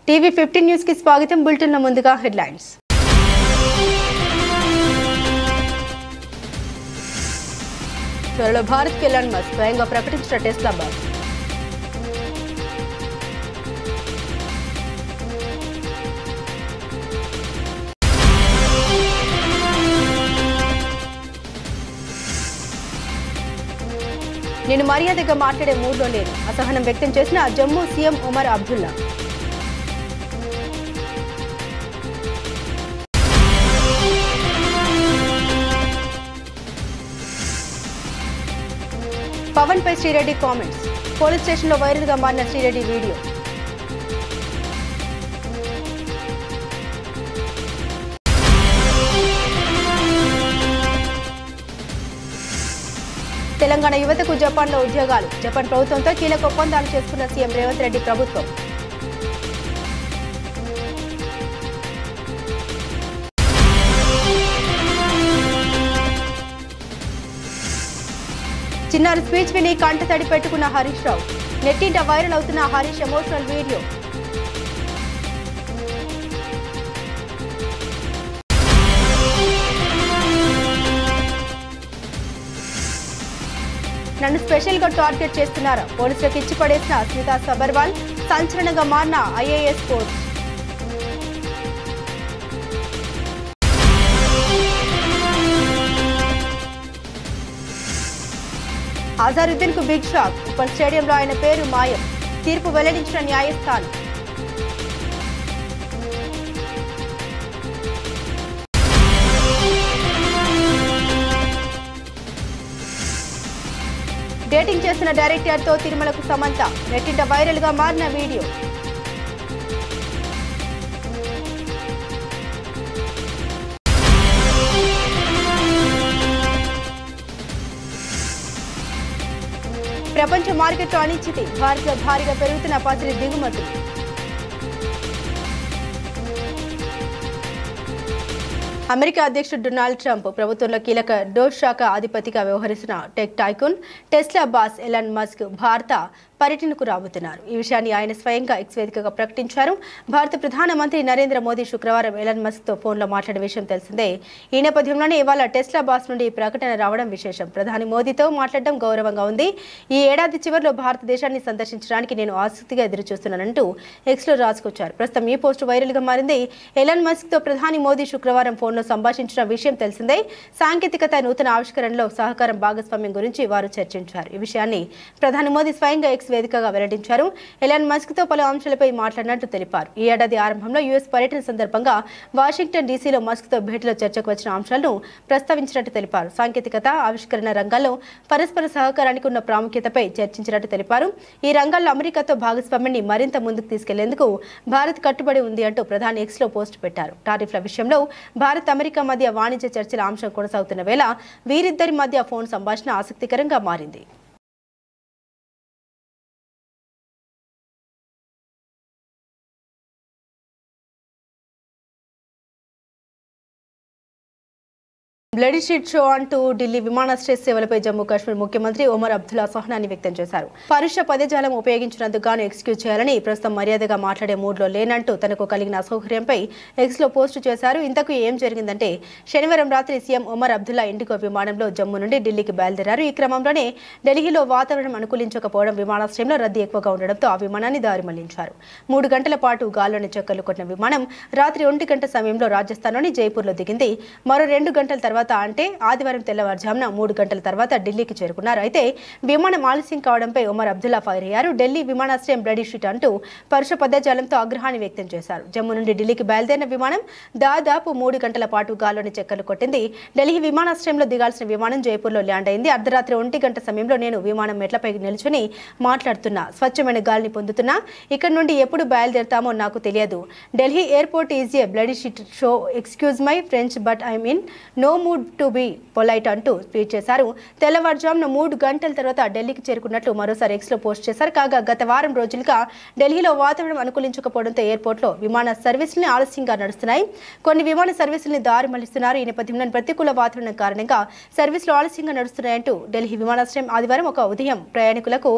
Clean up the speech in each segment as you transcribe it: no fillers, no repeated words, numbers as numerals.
TV 15 news కి స్వాగతం. Bulletin లో ముందుగా హెడ్లైన్స్. త్వరలో భారత్కి ఎలాన్ మస్క్ స్వయంగా ప్రకటించిన టెస్లా బస్. నేను మర్యాదగా మాట్లాడే మూడ్లో లేను, అసహనం వ్యక్తం చేసిన జమ్మూ సీఎం ఉమర్ అబ్దుల్లా. పవన్ పై శ్రీరెడ్డి కామెంట్స్. పోలీస్ స్టేషన్లో వైరల్ గా మారిన శ్రీరెడ్డి వీడియో. తెలంగాణ యువతకు జపాన్లో ఉద్యోగాలు. జపాన్ ప్రభుత్వంతో కీలక ఒప్పందాలు చేసుకున్న సీఎం రేవంత్ రెడ్డి ప్రభుత్వం. చిన్నారి స్పీచ్ విని కంటతడి పెట్టుకున్న హరీష్ రావు. నెట్టింట వైరల్ అవుతున్న హరీష్ ఎమోషనల్ వీడియో. నన్ను స్పెషల్ గా టార్గెట్ చేస్తున్నారా? పోలీసులకు ఇచ్చి పడేసిన స్మితా సబర్వాల్. సంచలనంగా మారిన ఐఏఎస్ పోస్ట్. అజారుద్దీన్ కు బిగ్ షాక్. ఉప్పల్ స్టేడియంలో ఆయన పేరు మాయం. తీర్పు వెల్లడించిన న్యాయస్థానం. డేటింగ్ చేసిన డైరెక్టర్ తో తిరుమలకు సమంత. నెట్టింట వైరల్ గా మారిన వీడియో. ప్రపంచ మార్కెట్లో అనిశ్చితి. భారత్లో భారీగా పెరుగుతున్న పసిడి దిగుమతులు. అమెరికా అధ్యక్షుడు డొనాల్డ్ ట్రంప్ ప్రభుత్వంలో కీలక డోస్ శాఖ అధిపతిగా వ్యవహరిస్తున్న tech tycoon Tesla boss Elon Musk భారత పర్యటనకు రాబోతున్నారు. ఈ విషయాన్ని ఆయన స్వయంగా ఎక్స్ వేదికగా ప్రకటించారు. భారత ప్రధానమంత్రి నరేంద్ర మోదీ శుక్రవారం ఎలాన్ మస్క్ తో ఫోన్లో మాట్లాడే విషయం తెలిసిందే. ఈ నేపథ్యంలోనే ఇవాళ టెస్లా బాస్ నుండి ప్రకటన రావడం విశేషం. ప్రధాని మోదీతో మాట్లాడడం గౌరవంగా ఉంది. ఈ ఏడాది చివరిలో భారతదేశాన్ని సందర్శించడానికి నేను ఆసక్తిగా ఎదురుచూస్తున్నానంటూ ఎక్స్ లో రాసుకొచ్చారు. ప్రస్తుతం ఈ పోస్టు వైరల్ గా మారింది. ఎలాన్ మస్క్ తో ప్రధాని మోదీ శుక్రవారం ఫోన్లో సంభాషించిన విషయం తెలిసిందే. సాంకేతికత, నూతన ఆవిష్కరణలో సహకారం, భాగస్వామ్యం గురించి వారు చర్చించారు. ఈ విషయాన్ని ప్రధాని మోదీ స్వయంగా ఎక్స్ వేదికగా వెల్లడించారు. ఎలాన్ మస్క్ తో పలు అంశాలపై మాట్లాడినట్టు తెలిపారు. ఈ ఏడాది ఆరంభంలో యుఎస్ పర్యటన సందర్భంగా వాషింగ్టన్ డీసీలో మస్క్ తో భేటీలో చర్చకు వచ్చిన అంశాలను ప్రస్తావించినట్టు తెలిపారు. సాంకేతికత, ఆవిష్కరణ రంగాల్లో పరస్పర సహకారానికి ఉన్న ప్రాముఖ్యతపై చర్చించినట్టు తెలిపారు. ఈ రంగాల్లో అమెరికాతో భాగస్వామ్యాన్ని మరింత ముందుకు తీసుకెళ్లేందుకు భారత్ కట్టుబడి ఉంది అంటూ ప్రధాని ఎక్స్ లో పోస్ట్ పెట్టారు. టారిఫ్ల విషయంలో భారత్, అమెరికా మధ్య వాణిజ్య చర్చల అంశం కొనసాగుతున్న వేళ వీరిద్దరి మధ్య ఫోన్ సంభాషణ ఆసక్తికరంగా మారింది. బ్లడీ షీట్ షో అంటూ ఢిల్లీ విమానాశ్రయ సేవలపై జమ్మూ కాశ్మీర్ ముఖ్యమంత్రి ఉమర్ అబ్దుల్లా అసహనాన్ని వ్యక్తం చేశారు. పరుష పదజాలం ఉపయోగించినందుకు గాను ఎక్స్క్యూజ్ చేయాలని, ప్రస్తుతం మర్యాదగా మాట్లాడే మూడ్లో లేనంటూ తనకు కలిగిన అసౌకర్యంపై ఎక్స్ లో పోస్టు చేశారు. ఇంతకు ఏం జరిగిందంటే, శనివారం రాత్రి సీఎం ఉమర్ అబ్దుల్లా ఇండిగో విమానంలో జమ్మూ నుండి ఢిల్లీకి బయలుదేరారు. ఈ క్రమంలోనే ఢిల్లీలో వాతావరణం అనుకూలించకపోవడం, విమానాశ్రయంలో రద్దీ ఎక్కువగా ఉండడంతో ఆ విమానాన్ని దారి మళ్లించారు. 3 గంటల పాటు గాల్లోని చక్కర్లు కొట్టిన విమానం రాత్రి 1 గంట సమయంలో రాజస్థాన్లోని జైపూర్లో దిగింది. మరో 2 గంటల తర్వాత, అంటే ఆదివారం తెల్లవారుజామున 3 గంటల తర్వాత ఢిల్లీకి చేరుకున్నారు. అయితే విమానం ఆలస్యం కావడంపై ఉమర్ అబ్దుల్లా ఫైర్ అయ్యారు. ఢిల్లీ విమానాశ్రయం బ్లడీ షీట్ అంటూ పరుష పదజాలంతో ఆగ్రహాన్ని వ్యక్తం చేశారు. జమ్మూ నుండి ఢిల్లీకి బయలుదేరిన విమానం దాదాపు 3 గంటల పాటు గాల్లోని చక్కర్లు కొట్టింది. ఢిల్లీ విమానాశ్రయంలో దిగాల్సిన విమానం జైపూర్లో ల్యాండ్ అయింది. అర్ధరాత్రి 1 గంట సమయంలో నేను విమానం మెట్లపై నిల్చుని మాట్లాడుతున్నా, స్వచ్ఛమైన గాలిని పొందుతున్నా. ఇక్కడ నుండి ఎప్పుడు బయలుదేరుతామో నాకు తెలియదు. Delhi airport is a bloody shit show. Excuse my French but I mean no mood to be polite అంటూ ట్వీట్ చేశారు. తెల్లవారుజామున 3 గంటల తర్వాత ఢిల్లీకి చేరుకున్నట్లు మరోసారి ఎక్స్ లో పోస్ట్ చేశారు. కాగా గత వారం రోజులుగా ఢిల్లీలో వాతావరణం అనుకూలించకపోవడంతో ఎయిర్పోర్ట్లో విమాన సర్వీసులు ఆలస్యంగా నడుస్తున్నాయి. కొన్ని విమాన సర్వీసుల్ని దారి మళ్లిస్తున్నారు. ఈ నేపథ్యంలో ప్రతికూల వాతావరణం కారణంగా సర్వీసులు ఆలస్యంగా నడుస్తున్నాయంటూ ఢిల్లీ విమానాశ్రయం ఆదివారం ఉదయం ప్రయాణికులకు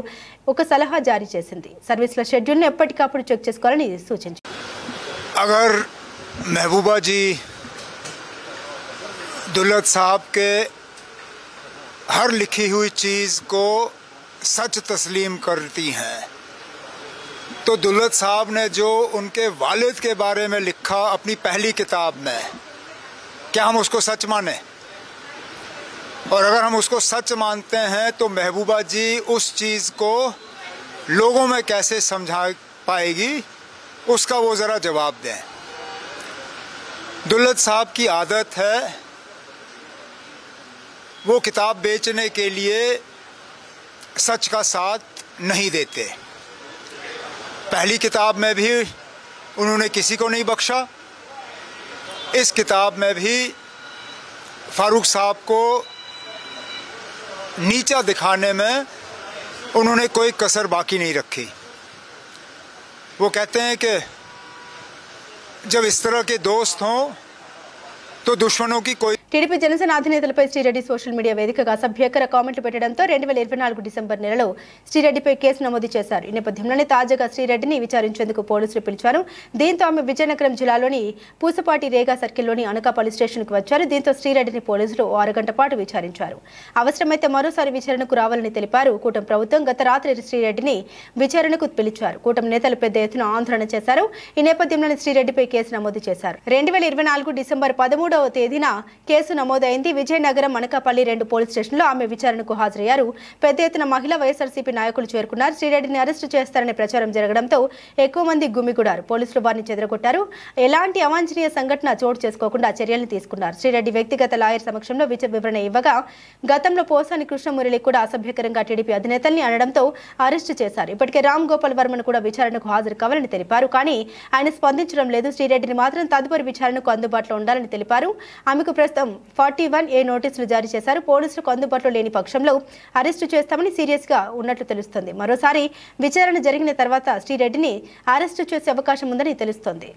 ఒక సలహా జారీ చేసింది. సర్వీసుల షెడ్యూల్ను ఎప్పటికప్పుడు చెక్ చేసుకోవాలని సూచించింది. अगर महबूबा जी दुल्हत साहब के हर लिखी हुई चीज़ को सच तस्लीम करती हैं तो दुल्हत साहब ने जो उनके वालिद के बारे में लिखा अपनी पहली किताब में, क्या हम उसको सच माने? और अगर हम उसको सच मानते हैं तो महबूबा जी उस चीज़ को लोगों में कैसे समझा पाएगी, उसका वो ज़रा जवाब दें। दुल्हत साहब की आदत है वो किताब बेचने के लिए सच का साथ नहीं देते। पहली किताब में भी उन्होंने किसी को नहीं बख्शा, इस किताब में भी फारूक साहब को नीचा दिखाने में उन्होंने कोई कसर बाकी नहीं रखी। वो कहते हैं कि जब इस तरह के दोस्त हों तो दुश्मनों की कोई టీడీపీ జనసేన అధినేతలపై శ్రీరెడ్డి సోషల్ మీడియా వేదికగా అసభ్యకర కామెంట్లు పెట్టడంతో 2024 డిసెంబర్ నెలలో శ్రీరెడ్డిపై కేసు నమోదు చేశారు. ఈ నేపథ్యంలోనే తాజాగా శ్రీరెడ్డిని విచారించేందుకు పోలీసులు పిలిచారు. దీంతో ఆమె విజయనగరం జిల్లాలోని పూసపాటి రేగా సర్కిల్లోని అనకాపల్లి స్టేషన్కు వచ్చారు. దీంతో శ్రీరెడ్డిని పోలీసులు 6 గంటల పాటు విచారించారు. అవసరమైతే మరోసారి విచారణకు రావాలని తెలిపారు. కూటమి ప్రభుత్వం గత రాత్రి శ్రీరెడ్డిని విచారణకు పిలిచారు. కూటమి నేతలు పెద్ద ఎత్తున ఆందోళన చేశారు. ఈ నేపథ్యంలోనే శ్రీరెడ్డిపై కేసు నమోదు చేశారు. 2024 డిసెంబర్ 13వ తేదీన కేసు నమోదైంది. విజయనగరం అనకాపల్లి 2 పోలీస్ స్టేషన్లో ఆమె విచారణకు హాజరయ్యారు. పెద్ద ఎత్తున మహిళా వైఎస్ఆర్సీపీ నాయకులు చేరుకున్నారు. శ్రీరెడ్డిని అరెస్టు చేస్తారనే ప్రచారం జరగడంతో ఎక్కువ మంది గుమిగూడారు. పోలీసులు వారిని చెదరగొట్టారు. ఎలాంటి అవాంఛనీయ సంఘటన చోటు చేసుకోకుండా చర్యలు తీసుకున్నారు. శ్రీరెడ్డి వ్యక్తిగత లాయర్ సమక్షంలో వివరణ ఇవ్వగా గతంలో పోసాని కృష్ణమురళి కూడా అసభ్యకరంగా టీడీపీ అధినేతల్ని అనడంతో అరెస్టు చేశారు. ఇప్పటికే రామ్ గోపాల్ వర్మను కూడా విచారణకు హాజరు కావాలని తెలిపారు. కానీ ఆయన స్పందించడం లేదు. శ్రీరెడ్డిని మాత్రం తదుపరి విచారణకు అందుబాటులో ఉండాలని తెలిపారు. ఆమెకు ప్రస్తుతం 41A నోటీసులు జారీ చేశారు. పోలీసులకు అందుబాటులో లేని పక్షంలో అరెస్టు చేస్తామని సీరియస్ గా ఉన్నట్లు తెలుస్తోంది. మరోసారి విచారణ జరిగిన తర్వాత శ్రీరెడ్డిని అరెస్టు చేసే అవకాశం ఉందని తెలుస్తోంది.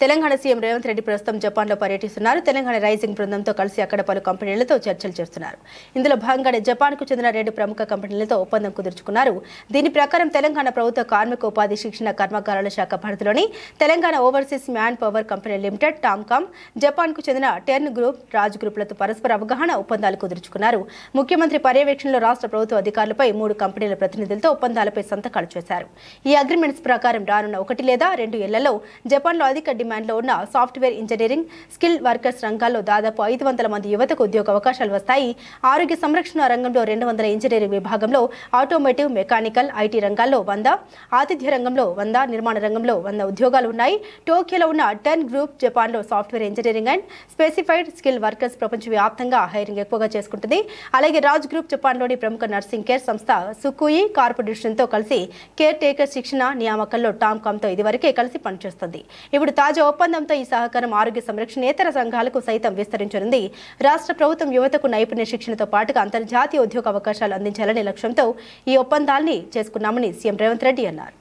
తెలంగాణ సీఎం రేవంత్ రెడ్డి ప్రస్తుతం జపాన్లో పర్యటిస్తున్నారు. తెలంగాణ రైజింగ్ బృందంతో కలిసి అక్కడ పలు కంపెనీలతో చర్చలు చేస్తున్నారు. ఇందులో భాగంగానే జపాన్కు చెందిన 2 ప్రముఖ కంపెనీలతో ఒప్పందం కుదుర్చుకున్నారు. దీని ప్రకారం తెలంగాణ ప్రభుత్వ కార్మిక ఉపాధి శిక్షణ కర్మాగారాల శాఖ పరిధిలోని Telangana overseas manpower company limited TOMCOM, జపాన్కు చెందిన టెర్న్ గ్రూప్, రాజ్ గ్రూపులతో పరస్పర అవగాహన ఒప్పందాలు కుదుర్చుకున్నారు. ముఖ్యమంత్రి పర్యవేక్షణలో రాష్ట్ర ప్రభుత్వ అధికారులపై 3 కంపెనీల ప్రతినిధులతో ఒప్పందాలపై సంతకాలు చేశారు. ఈ అగ్రిమెంట్స్ ప్రకారం రానున్న 1 లేదా 2 ఏళ్లలో జపాన్లో అధిక డిమాండ్లో ఉన్న సాఫ్ట్వేర్ ఇంజనీరింగ్, స్కిల్ వర్కర్స్ రంగాల్లో దాదాపు 500 మంది యువతకు ఉద్యోగ అవకాశాలు వస్తాయి. ఆరోగ్య సంరక్షణ రంగంలో 200, ఇంజనీరింగ్ విభాగంలో, ఆటోమోటివ్, మెకానికల్, ఐటీ రంగాల్లో 100, ఆతిథ్య రంగంలో 100, నిర్మాణ రంగంలో 100 ఉద్యోగాలు ఉన్నాయి. టోక్యోలో ఉన్న టెర్న్ గ్రూప్ జపాన్లో software engineering and specified skill workers ప్రపంచవ్యాప్తంగా హైరింగ్ ఎక్కువగా చేసుకుంటుంది. అలాగే రాజ్ గ్రూప్ జపాన్లోని ప్రముఖ నర్సింగ్ కేర్ సంస్థ సుకుయి కార్పొరేషన్తో కలిసి కేర్ టేకర్ శిక్షణ నియామకంలో టామ్కామ్తో ఇదివరకే కలిసి పనిచేస్తుంది. ఇప్పుడు తాజా ఒప్పందంతో ఈ సహకారం ఆరోగ్య సంరక్షణేతర రంగాలకు సైతం విస్తరించనుంది. రాష్ట్ర ప్రభుత్వం యువతకు నైపుణ్య శిక్షణతో పాటుగా అంతర్జాతీయ ఉద్యోగ అవకాశాలు అందించాలనే లక్ష్యంతో ఈ ఒప్పందాల్ని చేసుకున్నామని సీఎం రేవంత్ రెడ్డి అన్నారు.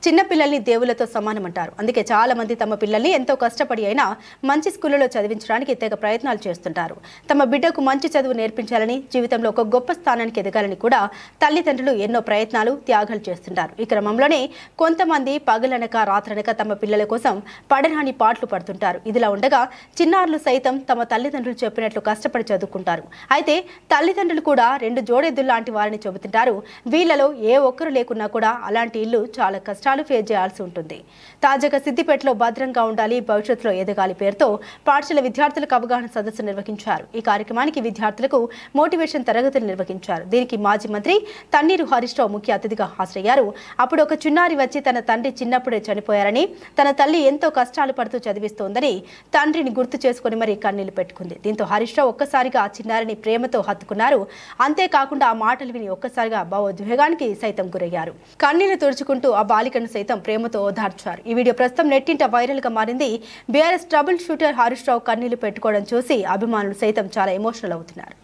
చిన్న పిల్లల్ని దేవులతో సమానమంటారు. అందుకే చాలా మంది తమ పిల్లల్ని ఎంతో కష్టపడి అయినా మంచి స్కూళ్లలో చదివించడానికి తెగ ప్రయత్నాలు చేస్తుంటారు. తమ బిడ్డకు మంచి చదువు నేర్పించాలని, జీవితంలో ఒక గొప్ప స్థానానికి ఎదగాలని కూడా తల్లిదండ్రులు ఎన్నో ప్రయత్నాలు, త్యాగాలు చేస్తుంటారు. ఈ క్రమంలోనే కొంతమంది పగలనక రాత్రనక తమ పిల్లల కోసం పడరాని పాటలు పడుతుంటారు. ఇదిలా ఉండగా చిన్నారులు సైతం తమ తల్లిదండ్రులు చెప్పినట్లు కష్టపడి చదువుకుంటారు. అయితే తల్లిదండ్రులు కూడా 2 జోడెద్దులు లాంటి వారిని చెబుతుంటారు. వీళ్లలో ఏ ఒక్కరు లేకున్నా కూడా అలాంటి ఇల్లు చాలా కష్టాలు ఫేస్ చేయాల్సి ఉంటుంది. తాజాగా సిద్దిపేటలో భద్రంగా ఉండాలి, భవిష్యత్తులో ఎదగాలి పేరుతో పాఠశాల విద్యార్థులకు అవగాహన సదస్సు నిర్వహించారు. ఈ కార్యక్రమానికి విద్యార్థులకు మోటివేషన్ తరగతులు నిర్వహించారు. దీనికి మాజీ మంత్రి తన్నీరు హరీష్ రావు ముఖ్య అతిథిగా హాజరయ్యారు. అప్పుడు ఒక చిన్నారి వచ్చి తన తండ్రి చిన్నప్పుడే చనిపోయారని, తన తల్లి ఎంతో కష్టాలు పడుతూ చదివిస్తోందని తండ్రిని గుర్తు చేసుకుని మరీ కన్నీళ్లు పెట్టుకుంది. దీంతో హరీష్ రావు ఒక్కసారిగా ఆ చిన్నారిని ప్రేమతో హత్తుకున్నారు. అంతేకాకుండా ఆ మాటలు విని ఒక్కసారిగా భావోద్వేగానికి సైతం గురయ్యారు. కన్నీళ్లు తుడుచుకుంటూ ఆ బాలిక బిడ్డను సైతం ప్రేమతో ఓదార్చారు. ఈ వీడియో ప్రస్తుతం నెట్టింట వైరల్ గా మారింది. BRS trouble shooter Harish Rao కన్నీళ్లు పెట్టుకోవడం చూసి అభిమానులు సైతం చాలా ఎమోషనల్ అవుతున్నారు.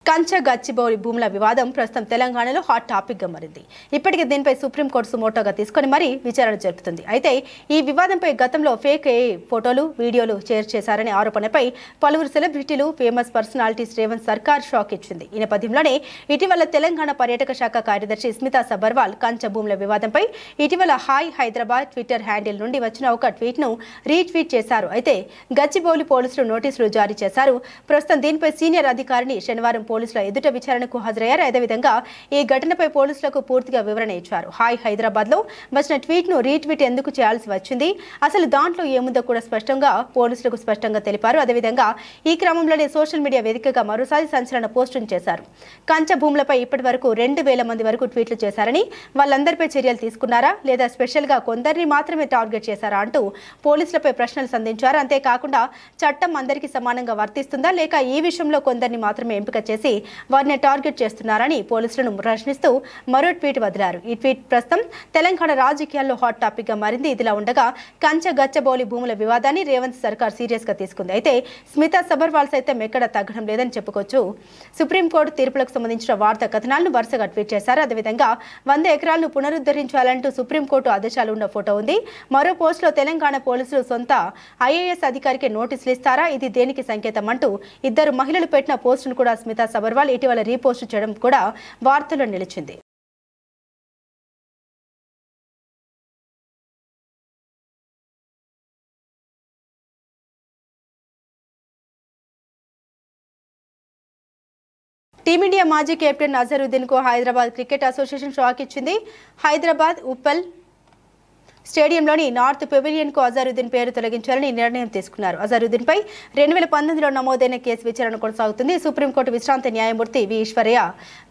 కంచ గచ్చిబౌలి భూముల వివాదం ప్రస్తుతం తెలంగాణలో హాట్ టాపిక్ గా మారింది. ఇప్పటికే దీనిపై సుప్రీంకోర్టు సుమోటోగా తీసుకుని మరీ విచారణ జరుపుతుంది. అయితే ఈ వివాదంపై గతంలో ఫేక్ ఫోటోలు, వీడియోలు షేర్ చేశారనే ఆరోపణపై పలువురు సెలబ్రిటీలు, ఫేమస్ పర్సనాలిటీస్ రేవంత్ సర్కార్ షాక్ ఇచ్చింది. ఈ నేపథ్యంలోనే ఇటీవల తెలంగాణ పర్యాటక శాఖ కార్యదర్శి స్మితా సబర్వాల్ కంచ భూముల వివాదంపై ఇటీవల హాయ్ హైదరాబాద్ ట్విట్టర్ హ్యాండిల్ నుండి వచ్చిన ఒక ట్వీట్ ను రీట్వీట్ చేశారు. అయితే గచ్చిబౌలి పోలీసులు నోటీసులు జారీ చేశారు. ప్రస్తుతం దీనిపై సీనియర్ అధికారిని శనివారం పోలీసుల ఎదుట విచారణకు హాజరయ్యారు. అదేవిధంగా ఈ ఘటనపై పోలీసులకు పూర్తిగా వివరణ ఇచ్చారు. హాయ్ హైదరాబాద్ లో వచ్చిన ట్వీట్ ను రీట్వీట్ ఎందుకు చేయాల్సి వచ్చింది, అసలు దాంట్లో ఏముందో కూడా పోలీసులకు స్పష్టంగా తెలిపారు. అదేవిధంగా ఈ క్రమంలోనే సోషల్ మీడియా వేదికగా మరోసారి సంచలన పోస్టును చేశారు. కంచ భూములపై ఇప్పటి వరకు 2000 మంది వరకు ట్వీట్లు చేశారని, వాళ్ళందరిపై చర్యలు తీసుకున్నారా లేదా స్పెషల్ గా కొందరిని మాత్రమే టార్గెట్ చేశారా అంటూ పోలీసులపై ప్రశ్నలు సంధించారు. అంతేకాకుండా చట్టం అందరికీ సమానంగా వర్తిస్తుందా లేక ఈ విషయంలో కొందరిని మాత్రమే ఎంపిక చేసి వారిని టార్గెట్ చేస్తున్నారని పోలీసులను ప్రశ్నిస్తూ మరో ట్వీట్ వదిలారు. ఈ ట్వీట్ ప్రస్తుతం తెలంగాణ రాజకీయాల్లో హాట్ టాపిక్ గా మారింది. ఇదిలా ఉండగా కంచ గచ్చబౌలి భూముల వివాదాన్ని రేవంత్ సర్కార్ సీరియస్ గా తీసుకుంది. అయితే స్మితా సబర్వాల్ సైతం ఎక్కడ తగ్గడం లేదని చెప్పుకోవచ్చు. సుప్రీంకోర్టు తీర్పులకు సంబంధించిన వార్తా కథనాలను వరుసగా ట్వీట్ చేశారు. అదేవిధంగా 100 ఎకరాలను పునరుద్ధరించాలంటూ సుప్రీంకోర్టు ఆదేశాలు ఉన్న ఫోటో ఉంది. మరో పోస్ట్ లో తెలంగాణ పోలీసులు సొంత ఐఏఎస్ అధికారికి నోటీసులు ఇస్తారా, ఇది దేనికి సంకేతం అంటూ ఇద్దరు మహిళలు పెట్టిన పోస్టును కూడా స్మితా సబర్వాల్ ఇటీవల రీపోస్ట్ చేయడం కూడా వార్తల్లో నిలిచింది. టీమిండియా మాజీ కెప్టెన్ అజరుద్దీన్ కు హైదరాబాద్ క్రికెట్ అసోసియేషన్ షాక్ ఇచ్చింది. హైదరాబాద్ ఉప్పల్ స్టేడియంలోని నార్త్ పెవిలియన్ కు అజరుద్దీన్ పేరు తొలగించాలని నిర్ణయం తీసుకున్నారు. అజరుద్దీన్ పై 2019లో నమోదైన కేసు విచారణ కొనసాగుతుంది. సుప్రీంకోర్టు విశ్రాంత న్యాయమూర్తి వి ఈశ్వరయ్య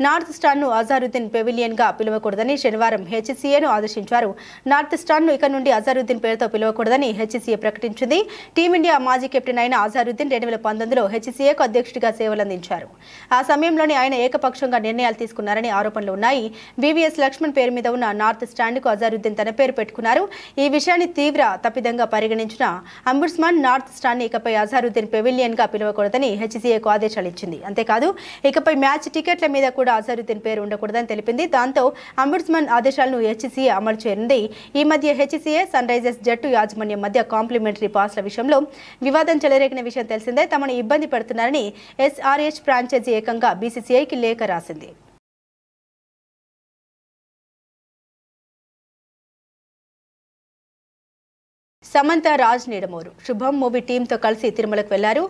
నార్త్ స్టార్ ను అజరుద్దీన్ పెవిలియన్ గా పిలవకూడదని శనివారం హెచ్సీఏను ఆదేశించారు. నార్త్ స్టార్ ను ఇక నుండి అజరుద్దీన్ పేరుతో పిలవకూడదని హెచ్సీఏ ప్రకటించింది. టీమిండియా మాజీ కెప్టెన్ అయిన అజరుద్దీన్ 2019లో హెచ్సీఏకు అధ్యక్షుడిగా సేవలందించారు. ఆ సమయంలోనే ఆయన ఏకపక్షంగా నిర్ణయాలు తీసుకున్నారని ఆరోపణలు ఉన్నాయి. వివిఎస్ లక్ష్మణ్ పేరు మీద ఉన్న నార్త్ స్టాండ్ కు అజరుద్దీన్ తన పేరు పెట్టుకున్నారు. ఈ విషయాన్ని తీవ్ర తప్పిదంగా పరిగణించిన అంబుడ్స్మన్ నార్త్ స్టార్ ని ఇకపై అజరుద్దీన్ పెవిలియన్ గా పిలవకూడదని హెచ్సీఏకు ఆదేశాలు ఇచ్చింది. అంతేకాదు ఇకపై మ్యాచ్ టికెట్ల మీద కూడా అజరుద్దీన్ పేరు ఉండకూడదని తెలిపింది. దాంతో అంబుడ్స్మన్ ఆదేశాలను హెచ్సీఏ అమలు చేయనుంది. ఈ మధ్య హెచ్సీఏ సన్ రైజర్స్ జట్టు యాజమాన్యం మధ్య కాంప్లిమెంటరీ పాస్ల విషయంలో వివాదం చెలరేగిన విషయం తెలిసిందే. తమను ఇబ్బంది పెడుతున్నారని ఎస్ఆర్హెచ్ ఫ్రాంచైజీ ఏకంగా బీసీసీఐకి లేఖ రాసింది. సమంత రాజ్ నీడమూరు శుభం మూవీ టీంతో కలిసి తిరుమలకు వెళ్లారు.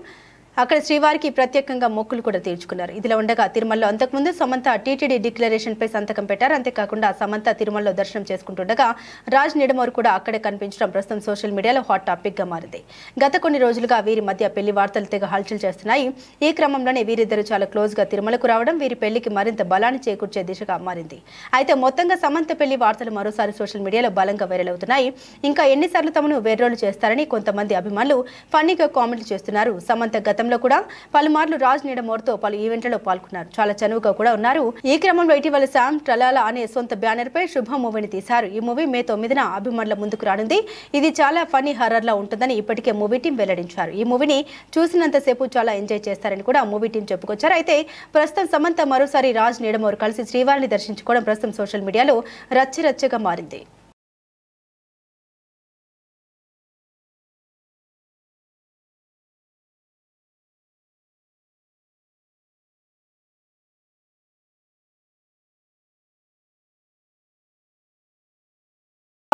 అక్కడ శ్రీవారికి ప్రత్యేకంగా మొక్కులు కూడా తీర్చుకున్నారు. ఇదిలా ఉండగా తిరుమలలో అంతకుముందు సమంత టీటీడీ డిక్లరేషన్ పై సంతకం పెట్టారు. అంతేకాకుండా సమంత తిరుమలలో దర్శనం చేసుకుంటుండగా రాజ్ నిడమూర్ కూడా అక్కడే కనిపించడం ప్రస్తుతం సోషల్ మీడియాలో హాట్ టాపిక్ గా మారింది. గత కొన్ని రోజులుగా వీరి మధ్య పెళ్లి వార్తలు తెగ హల్చల్ చేస్తున్నాయి. ఈ క్రమంలోనే వీరిద్దరూ చాలా క్లోజ్ గా తిరుమలకు రావడం వీరి పెళ్లికి మరింత బలాన్ని చేకూర్చే దిశగా మారింది. అయితే మొత్తంగా సమంత పెళ్లి వార్తలు మరోసారి సోషల్ మీడియాలో బలంగా వైరల్ అవుతున్నాయి. ఇంకా ఎన్నిసార్లు తమను వేర్రోలు చేస్తారని కొంతమంది అభిమానులు ఫన్నీగా కామెంట్లు చేస్తున్నారు. సమంత గతంలో కూడా పలుమార్లు రాజ్ నీడమూర్తో పలు ఈవెంట్లలో పాల్గొన్నారు. చాలా చనువుగా కూడా ఉన్నారు. ఈ క్రమంలో ఇటీవల శామ్ ట్రలాలా అనే సొంత బ్యానర్ పై శుభ మూవీని తీశారు. ఈ మూవీ మే 9న అభిమానుల ముందుకు రానుంది. ఇది చాలా ఫన్నీ హర్రర్ లా ఉంటుందని ఇప్పటికే మూవీ టీం వెల్లడించారు. ఈ మూవీని చూసినంతసేపు చాలా ఎంజాయ్ చేస్తారని కూడా మూవీ టీం చెప్పుకొచ్చారు. అయితే ప్రస్తుతం సమంత మరోసారి రాజ్ నీడమూర్ కలిసి శ్రీవారిని దర్శించుకోవడం ప్రస్తుతం సోషల్ మీడియాలో రచ్చరచ్చగా మారింది.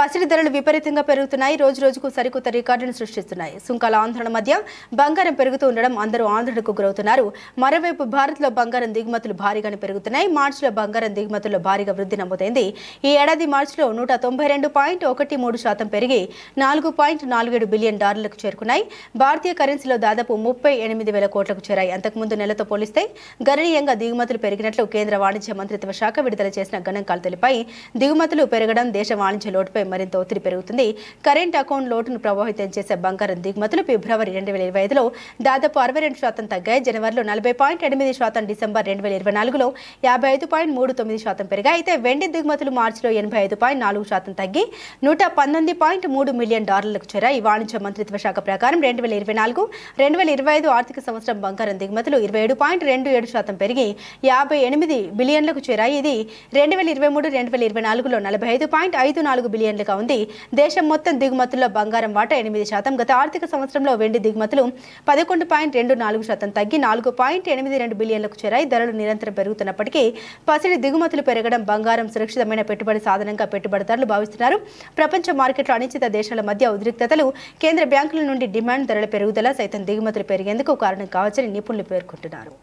పసిడి ధరలు విపరీతంగా పెరుగుతున్నాయి. రోజు రోజుకు సరికొత్త రికార్డును సృష్టిస్తున్నాయి. సుంకాల ఆందోళన మధ్య బంగారం పెరుగుతూ ఉండడం అందరూ ఆందోళనకు గురవుతున్నారు. మరోవైపు భారత్లో బంగారం దిగుమతులు భారీగానే పెరుగుతున్నాయి. మార్చిలో బంగారం దిగుమతుల్లో భారీగా వృద్ధి నమోదైంది. ఈ ఏడాది మార్చిలో 192.13% పెరిగి $4.47 బిలియన్ చేరుకున్నాయి. భారతీయ కరెన్సీలో దాదాపు 38,000 కోట్లకు చేరాయి. అంతకుముందు నెలతో పోలిస్తే గణనీయంగా దిగుమతులు పెరిగినట్లు కేంద్ర వాణిజ్య మంత్రిత్వ శాఖ విడుదల చేసిన గణాంకాలు తెలిపాయి. దిగుమతులు పెరగడం దేశ వాణిజ్య లోటుపై మరింత ఒత్తిడి పెరుగుతుంది. కరెంట్ అకౌంట్ లోటును ప్రభావితం చేసే బంగారం దిగుమతులు ఫిబ్రవరి 2025లో దాదాపు 62% తగ్గాయి. జనవరిలో 40.8%, డిసెంబర్ 2024లో 55.39% పెరిగాయి. అయితే వెండి దిగుమతులు మార్చిలో 85.4% తగ్గి $119.3 మిలియన్ చేరాయి. వాణిజ్య మంత్రిత్వ శాఖ ప్రకారం 2024-2025 ఆర్థిక సంవత్సరం బంగారం దిగుమతులు 27.27% పెరిగి 58 బిలియన్లకు చేరాయి. ఇది 2023-2024లో 45.54 బిలియన్లుగా ఉంది. దేశం మొత్తం దిగుమతుల్లో బంగారం వాటా 8%. గత ఆర్థిక సంవత్సరంలో వెండి దిగుమతులు 11.24% తగ్గి 4.82 బిలియన్లకు చేరాయి. ధరలు నిరంతరం పెరుగుతున్నప్పటికీ పసిడి దిగుమతులు పెరగడం బంగారం సురక్షితమైన పెట్టుబడి సాధనంగా పెట్టుబడిదారులు భావిస్తున్నారు. ప్రపంచ మార్కెట్లో అనిశ్చిత దేశాల మధ్య ఉద్రిక్తతలు, కేంద్ర బ్యాంకుల నుండి డిమాండ్, ధరల పెరుగుదల సైతం దిగుమతులు పెరిగేందుకు కారణం కావచ్చని నిపుణులు పేర్కొంటున్నారు.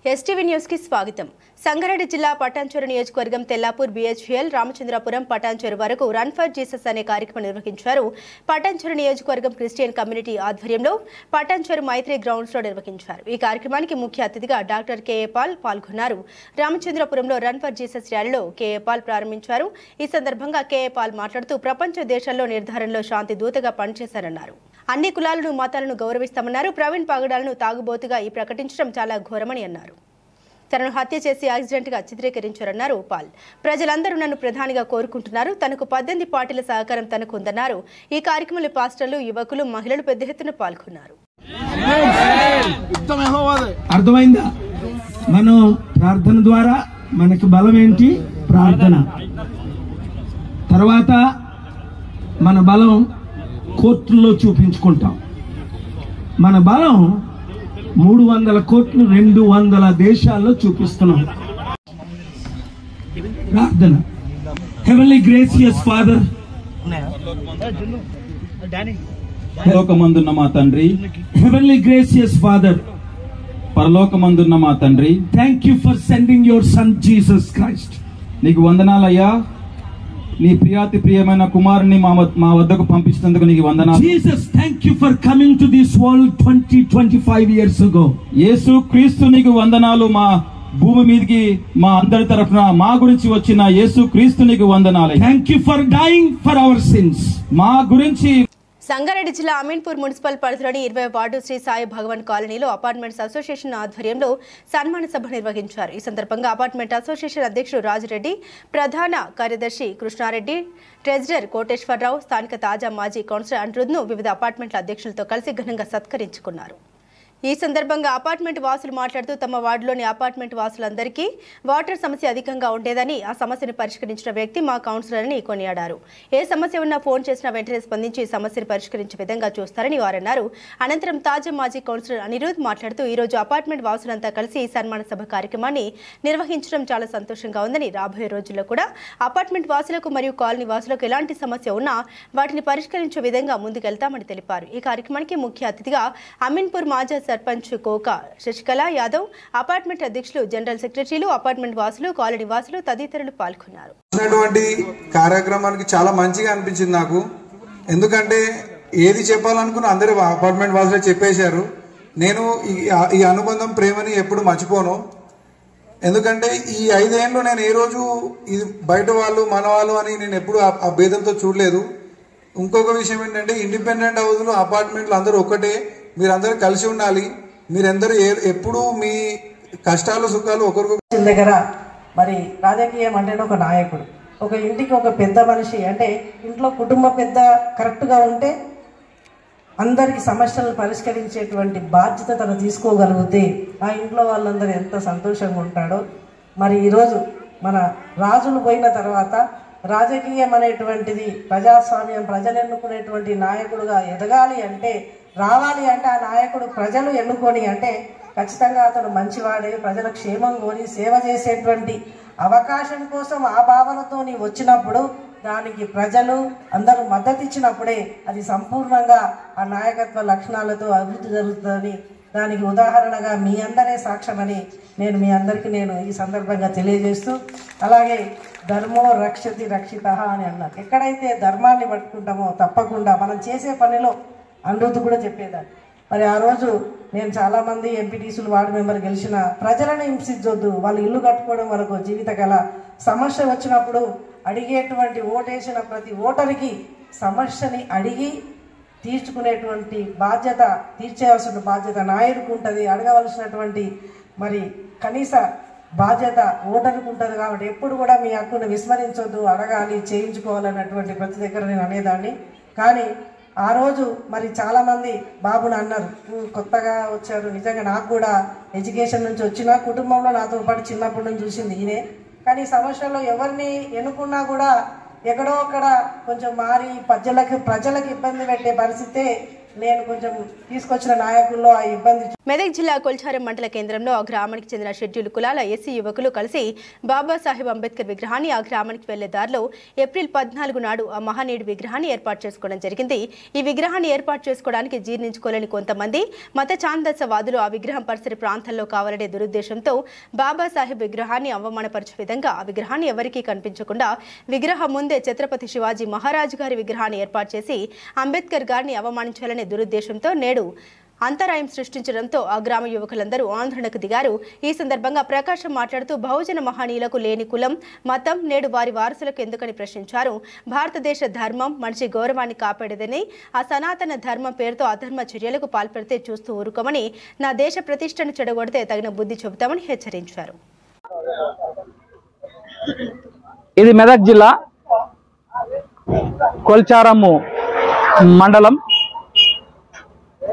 ఎస్టీవీ న్యూస్ కి స్వాగతం. సంగారెడ్డి జిల్లా పటాన్చెరు నియోజకవర్గం తెల్లాపూర్, బిహెచ్ఎల్, రామచంద్రపురం, పటాన్చెరు వరకు రన్ ఫర్ జీసస్ అనే కార్యక్రమం నిర్వహించారు. పటాన్చెరు నియోజకవర్గం క్రిస్టియన్ కమ్యూనిటీ ఆధ్వర్యంలో పటాన్చెరు మైత్రి గ్రౌండ్స్ లో నిర్వహించారు. ఈ కార్యక్రమానికి ముఖ్య అతిథిగా డాక్టర్ కేఏ పాల్ పాల్గొన్నారు. రామచంద్రపురంలో రన్ ఫర్ జీసస్ ర్యాలీలో కేఏ పాల్ ప్రారంభించారు. ఈ సందర్భంగా కేఏ పాల్ మాట్లాడుతూ ప్రపంచ దేశాల్లో నిర్ధారణలో శాంతి దూతగా పనిచేశారన్నారు. అన్ని కులాలను, మతాలను గౌరవిస్తామన్నారు. ప్రవీణ్ పగడాలను తాగుబోతుగా ప్రకటించడం చాలా ఘోరమని అన్నారు. తనను హత్య చేసి యాక్సిడెంట్ గా చిత్రీకరించారన్నారు పాల్. ప్రజలందరూ నన్ను ప్రధానిగా కోరుకుంటున్నారు. తనకు 18 పార్టీల సహకారం తనకు ఉందన్నారు. ఈ కార్యక్రమంలో పాస్టర్లు, యువకులు, మహిళలు పెద్ద ఎత్తున పాల్గొన్నారు. అర్థమైందా? మనం ప్రార్థన ద్వారా మనకి బలం ఏంటి? ప్రార్థన. తర్వాత మన బలం కోర్టుల్లో చూపించుకుంటాం. మన బలం 300 కోట్లు 200 దేశాల్లో చూపిస్తున్నాం. ప్రార్థన. హెవెన్లీ గ్రేసియస్ ఫాదర్, పరలోకమందున్న మా తండ్రి, హెవెన్లీ గ్రేసియస్ ఫాదర్, పరలోకమందున్న మా తండ్రి, thank you for sending your son Jesus Christ. నీకు వందనాలయ్యా. నీ ప్రియాతి ప్రియమైన కుమారుని మా వద్దకు పంపించినందుకు నీకు వందనాలు. Jesus, thank you for coming to this world 25 years ago. యేసు క్రీస్తు నీకు వందనాలు. మా భూమి మీదకి మా అందరి తరఫున మా గురించి వచ్చిన యేసు క్రీస్తు నీకు వందనాలు. Thank you for dying for our sins. మా గురించి సంగారెడ్డి జిల్లా అమీన్పూర్ మున్సిపల్ పరిధిలోని 20వ వార్డు శ్రీ సాయి భగవాన్ కాలనీలో అపార్ట్మెంట్స్ అసోసియేషన్ ఆధ్వర్యంలో సన్మాన సభ నిర్వహించారు. ఈ సందర్భంగా అపార్ట్మెంట్ అసోసియేషన్ అధ్యక్షుడు రాజురెడ్డి, ప్రధాన కార్యదర్శి కృష్ణారెడ్డి, ట్రెజరర్ కోటేశ్వరరావు, స్థానిక తాజా మాజీ కౌన్సిలర్ అనిరుద్ను వివిధ అపార్ట్మెంట్ల అధ్యక్షులతో కలిసి ఘనంగా సత్కరించుకున్నారు. ఈ సందర్భంగా అపార్ట్మెంట్ వాసులు మాట్లాడుతూ తమ వార్డులోని అపార్ట్మెంట్ వాసులందరికీ వాటర్ సమస్య అధికంగా ఉండేదని, ఆ సమస్యను పరిష్కరించిన వ్యక్తి మా కౌన్సిలర్ అని కొనియాడారు. ఏ సమస్య ఉన్నా ఫోన్ చేసినా వెంటనే స్పందించి సమస్యను పరిష్కరించే విధంగా చూస్తారని వారన్నారు. అనంతరం తాజా మాజీ కౌన్సిలర్ అనిరుద్ మాట్లాడుతూ ఈరోజు అపార్ట్మెంట్ వాసులంతా కలిసి ఈ సన్మాన సభ కార్యక్రమాన్ని నిర్వహించడం చాలా సంతోషంగా ఉందని, రాబోయే రోజుల్లో కూడా అపార్ట్మెంట్ వాసులకు మరియు కాలనీ వాసులకు ఎలాంటి సమస్య ఉన్నా వాటిని పరిష్కరించే విధంగా ముందుకెళ్తామని తెలిపారు. ఈ కార్యక్రమానికి ముఖ్య అతిథిగా అమీన్పూర్ మాజీ సర్పంచ్ కోక శశికళ యాదవ్, అపార్ట్మెంట్ అధ్యక్షులు, జనరల్ సెక్రటరీలు, అపార్ట్మెంట్ వాసులు, కాలనీ వాసులు తదితరులు పాల్గొన్నారు. కార్యక్రమానికి చాలా మంచిగా అనిపించింది నాకు. ఎందుకంటే ఏది చెప్పాలనుకున్న అందరూ అపార్ట్మెంట్ వాసులే చెప్పేశారు. నేను ఈ అనుబంధం, ప్రేమని ఎప్పుడు మర్చిపోను. ఎందుకంటే ఈ 5 ఏళ్ళు నేను ఏ రోజు ఇది బయట వాళ్ళు మన వాళ్ళు అని నేను ఎప్పుడు ఆ భేదంతో చూడలేదు. ఇంకొక విషయం ఏంటంటే ఇండిపెండెంట్ హౌస్లు, అపార్ట్మెంట్లు అందరూ ఒక్కటే. మీరందరూ కలిసి ఉండాలి. మీరందరూ ఎప్పుడు మీ కష్టాలు సుఖాలు ఒకరికొకరు దగ్గర. మరి రాజకీయం అంటే ఒక నాయకుడు, ఒక ఇంటికి ఒక పెద్ద మనిషి, అంటే ఇంట్లో కుటుంబ పెద్ద కరెక్ట్గా ఉంటే అందరికి సమస్యలను పరిష్కరించేటువంటి బాధ్యత తను తీసుకోగలిగితే ఆ ఇంట్లో వాళ్ళందరూ ఎంత సంతోషంగా ఉంటాడో. మరి ఈరోజు మన రాజులు పోయిన తర్వాత రాజకీయం అనేటువంటిది ప్రజాస్వామ్యం, ప్రజలు ఎన్నుకునేటువంటి నాయకుడుగా ఎదగాలి అంటే, రావాలి అంటే ఆ నాయకుడు ప్రజలు ఎన్నుకొని అంటే ఖచ్చితంగా అతను మంచివాడే, ప్రజల క్షేమం కోరి సేవ చేసేటువంటి అవకాశం కోసం ఆ భావనతోని వచ్చినప్పుడు దానికి ప్రజలు అందరూ మద్దతు ఇచ్చినప్పుడే అది సంపూర్ణంగా ఆ నాయకత్వ లక్షణాలతో అభివృద్ధి జరుగుతుందని దానికి ఉదాహరణగా మీ అందరే సాక్ష్యమని నేను మీ అందరికీ ఈ సందర్భంగా తెలియజేస్తూ, అలాగే ధర్మో రక్షతి రక్షిత అని అన్నారు. ఎక్కడైతే ధర్మాన్ని పట్టుకుంటామో తప్పకుండా మనం చేసే పనిలో అనిరుద్ధ్ కూడా చెప్పేదాన్ని. మరి ఆ రోజు నేను చాలామంది ఎంపీటీసీలు వార్డు మెంబర్ గెలిచిన ప్రజలను హింసించొద్దు, వాళ్ళు ఇల్లు కట్టుకోవడం వరకు జీవితకాల సమస్య వచ్చినప్పుడు అడిగేటువంటి ఓటేసిన ప్రతి ఓటరికి సమస్యని అడిగి తీర్చుకునేటువంటి బాధ్యత, తీర్చేయాల్సిన బాధ్యత నాయకుడికి ఉంటుంది. అడగవలసినటువంటి మరి కనీస బాధ్యత ఓటర్కి ఉంటుంది. కాబట్టి ఎప్పుడు కూడా మీ హక్కును విస్మరించొద్దు, అడగాలి, చేయించుకోవాలన్నటువంటి ప్రతి దగ్గర నేను అనేదాన్ని. కానీ ఆ రోజు మరి చాలామంది బాబుని అన్నారు, కొత్తగా వచ్చారు. నిజంగా నాకు కూడా ఎడ్యుకేషన్ నుంచి వచ్చిన కుటుంబంలో నాతో పాటు చిన్నప్పటి నుంచి చూసింది ఈయనే. కానీ సమస్యల్లో ఎవరిని ఎన్నుకున్నా కూడా ఎక్కడో అక్కడ కొంచెం మారి ప్రజలకు ఇబ్బంది పెట్టే పరిస్థితే నేను కొంచెం తీసుకొచ్చిన నాయకుల్లో ఆ ఇబ్బంది. మెదక్ జిల్లా కొల్చారం మండల కేంద్రంలో ఆ గ్రామానికి చెందిన షెడ్యూల్ కులాల ఎస్సీ యువకులు కలిసి బాబాసాహెబ్ అంబేద్కర్ విగ్రహాన్ని ఆ గ్రామానికి వెళ్లే దారిలో ఏప్రిల్ 14 నాడు ఆ మహనీయుడి విగ్రహాన్ని ఏర్పాటు చేసుకోవడం జరిగింది. ఈ విగ్రహాన్ని ఏర్పాటు చేసుకోవడానికి జీర్ణించుకోలేని కొంతమంది మత ఛాందసవాదులు ఆ విగ్రహం పరిసర ప్రాంతాల్లో కావాలనే దురుద్దేశంతో బాబాసాహెబ్ విగ్రహాన్ని అవమానపరిచే విధంగా ఆ విగ్రహాన్ని ఎవరికీ కనిపించకుండా విగ్రహం ముందే ఛత్రపతి శివాజీ మహారాజు గారి విగ్రహాన్ని ఏర్పాటు చేసి అంబేద్కర్ గారిని అవమానించాలనే దురుద్దేశంతో నేడు అంతరాయం సృష్టించడంతో ఆ గ్రామ యువకులందరూ ఆందోళనకు దిగారు. ఈ సందర్భంగా ప్రకాశం మాట్లాడుతూ బహుజన మహనీయులకు లేని కులం, మతం నేడు వారి వారసులకు ఎందుకని ప్రశ్నించారు. భారతదేశ ధర్మం మనిషి గౌరవాన్ని కాపాడేదని, ఆ సనాతన ధర్మం పేరుతో అధర్మ చర్యలకు పాల్పడితే చూస్తూ ఊరుకోమని, నా దేశ ప్రతిష్టను చెడగొడితే తగిన బుద్ధి చెబుతామని హెచ్చరించారు. ఇది మెదక్ జిల్లా కొల్చారము మండలం,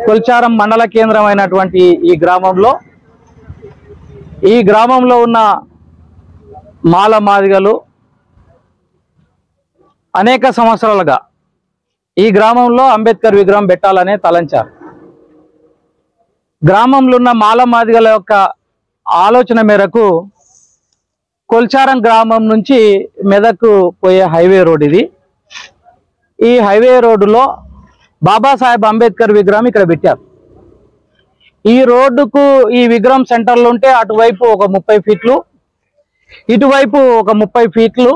కొల్చారం మండల కేంద్రమైనటువంటి ఈ గ్రామంలో ఉన్న మాల మాదిగలు అనేక సంవత్సరాలుగా ఈ గ్రామంలో అంబేద్కర్ విగ్రహం పెట్టాలనే తలంచారు. గ్రామంలో ఉన్న మాల మాదిగల యొక్క ఆలోచన మేరకు కొల్చారం గ్రామం నుంచి మెదక్ పోయే హైవే రోడ్ ఇది. ఈ హైవే రోడ్డులో బాబాసాహెబ్ అంబేద్కర్ విగ్రహం ఇక్కడ పెట్టారు. ఈ రోడ్డుకు ఈ విగ్రహం సెంటర్లో ఉంటే అటువైపు ఒక 30 ఫీట్లు, ఇటువైపు ఒక 30 ఫీట్లు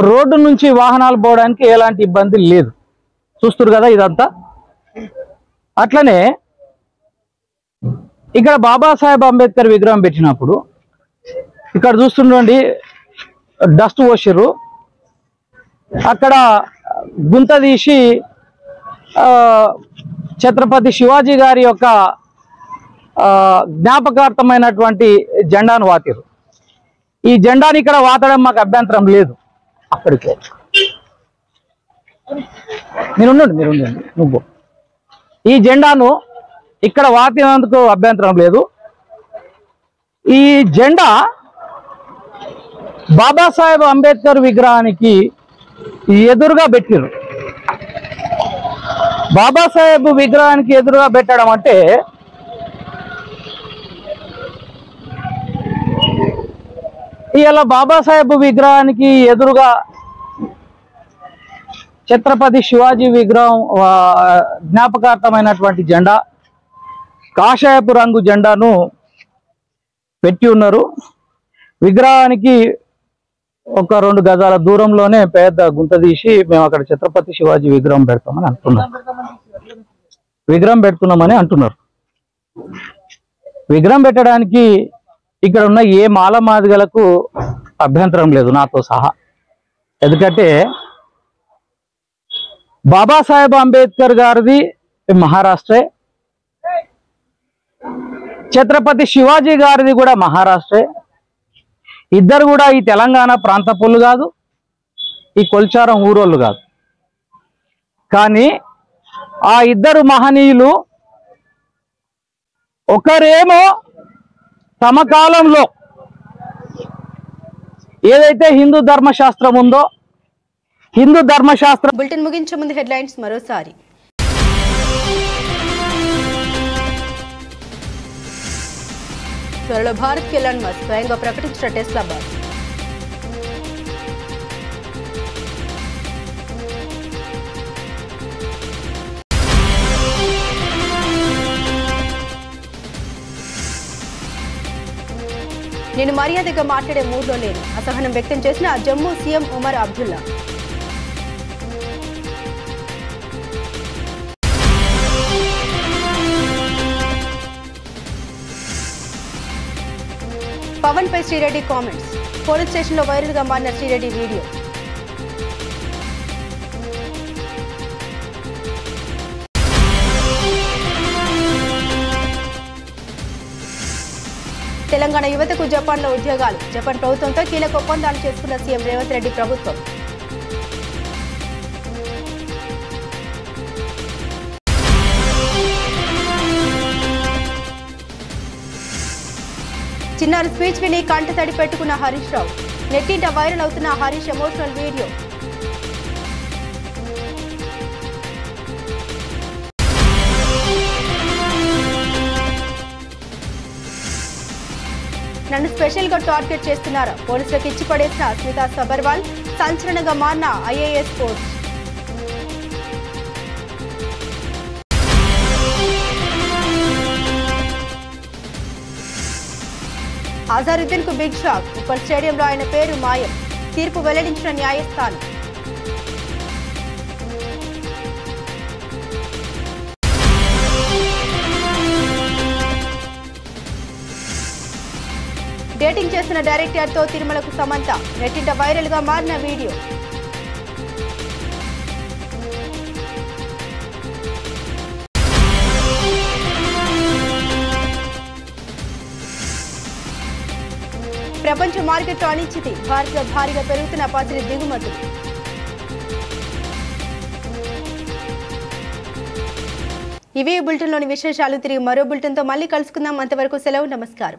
రోడ్డు నుంచి వాహనాలు పోవడానికి ఎలాంటి ఇబ్బంది లేదు. చూస్తున్నారు కదా ఇదంతా. అట్లనే ఇక్కడ బాబాసాహెబ్ అంబేద్కర్ విగ్రహం పెట్టినప్పుడు ఇక్కడ చూస్తుండండి డస్ట్ పోసిర్రు, అక్కడ గుంత తీసి ఛత్రపతి శివాజీ గారి యొక్క జ్ఞాపకార్థమైనటువంటి జెండాను వాతిరు. ఈ జెండాని ఇక్కడ వాతడం మాకు అభ్యంతరం లేదు. అక్కడికే మీరుండండి నువ్వు ఈ జెండాను ఇక్కడ వాతినందుకు అభ్యంతరం లేదు. ఈ జెండా బాబాసాహెబ్ అంబేద్కర్ విగ్రహానికి ఎదురుగా పెట్టిరు. బాబాసాహెబ్ విగ్రహానికి ఎదురుగా పెట్టడం అంటే ఇలా బాబాసాహెబ్ విగ్రహానికి ఎదురుగా ఛత్రపతి శివాజీ విగ్రహం జ్ఞాపకార్థమైనటువంటి జెండా, కాషాయపు రంగు జెండాను పెట్టి ఉన్నారు. విగ్రహానికి ఒక 2 గజాల దూరంలోనే పెద్ద గుంత తీసి మేము అక్కడ ఛత్రపతి శివాజీ విగ్రహం పెడతామని అంటున్నారు. విగ్రహం పెట్టడానికి ఇక్కడ ఉన్న ఏ మాల మాదిగలకు అభ్యంతరం లేదు, నాతో సహా. ఎందుకంటే బాబాసాహెబ్ అంబేద్కర్ గారిది మహారాష్ట్రే, ఛత్రపతి శివాజీ గారిది కూడా మహారాష్ట్రే. ఇద్దరు కూడా ఈ తెలంగాణ ప్రాంతపులు కాదు, ఈ కొల్చారం ఊరోళ్ళు కాదు. కానీ ఆ ఇద్దరు మహనీయులు ఒకరేమో తమ కాలంలో ఏదైతే హిందూ ధర్మశాస్త్రం ఉందో హిందూ ధర్మశాస్త్రం. బులెటిన్ ముగించే ముందు హెడ్లైన్స్ మరోసారి. త్వరలో భారత్కి ఎలాన్ మస్క్ స్వయంగా ప్రకటించిన టెస్లా బస్. నేను మర్యాదగా మాట్లాడే మూడ్లో లేను, అసహనం వ్యక్తం చేసిన జమ్మూ సీఎం ఉమర్ అబ్దుల్లా. పవన్ పై శ్రీరెడ్డి కామెంట్స్. పోలీస్ స్టేషన్లో వైరల్ గా మారిన శ్రీరెడ్డి వీడియో. తెలంగాణ యువతకు జపాన్లో ఉద్యోగాలు. జపాన్ ప్రభుత్వంతో కీలక ఒప్పందాలు చేసుకున్న సీఎం రేవంత్ రెడ్డి ప్రభుత్వం. చిన్నారి స్పీచ్ విని కంటతడి పెట్టుకున్న హరీష్ రావు. నెట్టింట వైరల్ అవుతున్న హరీష్ ఎమోషనల్ వీడియో. నన్ను స్పెషల్ గా టార్గెట్ చేస్తున్నారా? పోలీసులకు ఇచ్చి పడేసిన స్మితా సబర్వాల్. సంచలనంగా మారిన ఐఏఎస్ పోస్ట్. అజారుద్దీన్ కు బిగ్ షాక్. ఉప్పల్ స్టేడియంలో ఆయన పేరు మాయం. తీర్పు వెల్లడించిన న్యాయస్థానం. డేటింగ్ చేస్తున్న డైరెక్టర్తో తిరుమలకు సమంత. నెట్టింట వైరల్ గా మారిన వీడియో. ప్రపంచ మార్కెట్లో అనిశ్చితి. భారత్లో భారీగా పెరుగుతున్న పసిడి దిగుమతులు. ఇవే బులెటిన్లోని విశేషాలు. తిరిగి మరో బులెటిన్తో మళ్ళీ కలుసుకుందాం. అంతవరకు సెలవు. నమస్కారం.